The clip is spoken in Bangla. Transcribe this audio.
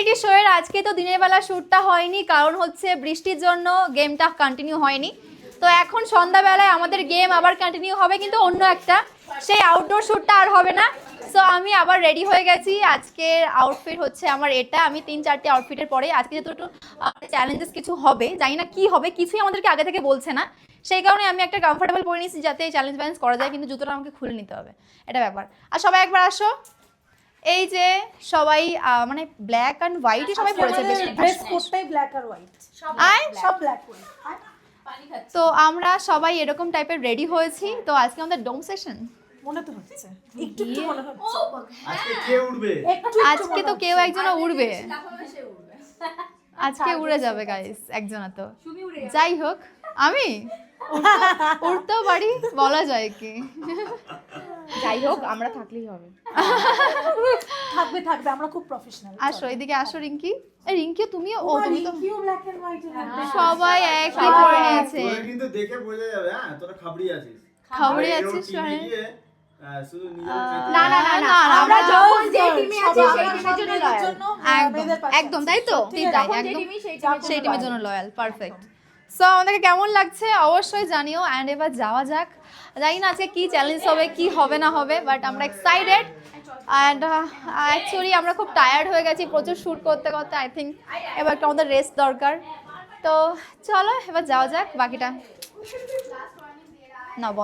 রিয়েলিটি শো এর আজকে তো দিনের বেলা শ্যুটটা হয়নি, কারণ হচ্ছে বৃষ্টির জন্য গেমটা কন্টিনিউ হয়নি। তো এখন সন্ধ্যাবেলায় আমাদের গেম আবার কন্টিনিউ হবে, কিন্তু অন্য একটা, সেই আউটডোর শ্যুটটা আর হবে না। সো আমি আবার রেডি হয়ে গেছি। আজকের আউটফিট হচ্ছে আমার এটা। আমি 3-4টে আউটফিটের পরে আজকে যেহেতু একটু চ্যালেঞ্জেস কিছু হবে, জানি না কি হবে, কিছুই আমাদেরকে আগে থেকে বলছে না, সেই কারণে আমি একটা কমফোর্টেবল পরে নিয়েছি যাতে চ্যালেঞ্জ ব্যালেন্স করা যায়, কিন্তু জুতোটা আমাকে খুলে নিতে হবে, এটা ব্যাপার। আর সবাই একবার আসো। এই যে সবাই মানে ব্ল্যাক অ্যান্ড হোয়াইটই সবাই পরেছে, ড্রেস কোডটাই ব্ল্যাক আর হোয়াইট, সব ব্ল্যাক হোয়াইট। তো আমরা সবাই এরকম টাইপের রেডি হয়েছি। তো আজকে আমাদের ডোম সেশন মনে তো হচ্ছে একটু মনে হচ্ছে আজকে কে উঠবে? আজকে তো কেউ একজন উড়বে, আজকে উড়ে যাবে গাইস, একজনা তো। যাই হোক, আমি উড়তেও পারি, বলা যায় কি। যাই হোক, আমরা থাকলেই হবে। থাকবে থাকবে, আমরা খুব প্রফেশনাল। আসো এদিকে আসো রিঙ্কি। রিঙ্কি তুমিও, ও তুমি তো কিউ ব্ল্যাক এন্ড হোয়াইট সবাই একই পরে নিয়েছে। তোরা কিন্তু দেখে বোঝা যাবে, হ্যাঁ তোরা খাবড়ি আছিস। খাবড়ি আছিস মানে? শুধু নিজের না না না না, আমরা যখন যে টিমে আছি সেই টিমের জন্য লয়াল। একদম তাই তো, ঠিক তাই, একদম সেই টিমের জন্য লয়াল। পারফেক্ট। সো আমাদেরকে কেমন লাগছে অবশ্যই জানিও। অ্যান্ড এবার যাওয়া যাক। জানি না আজকে কি চ্যালেঞ্জ হবে, কি হবে না হবে, বাট আমরা এক্সাইটেড। অ্যান্ড অ্যাকচুয়ালি আমরা খুব টায়ার্ড হয়ে গেছি প্রচুর শ্যুট করতে করতে। আই থিঙ্ক এবার একটু আমাদের রেস্ট দরকার। তো চলো এবার যাওয়া যাক বাকিটা। না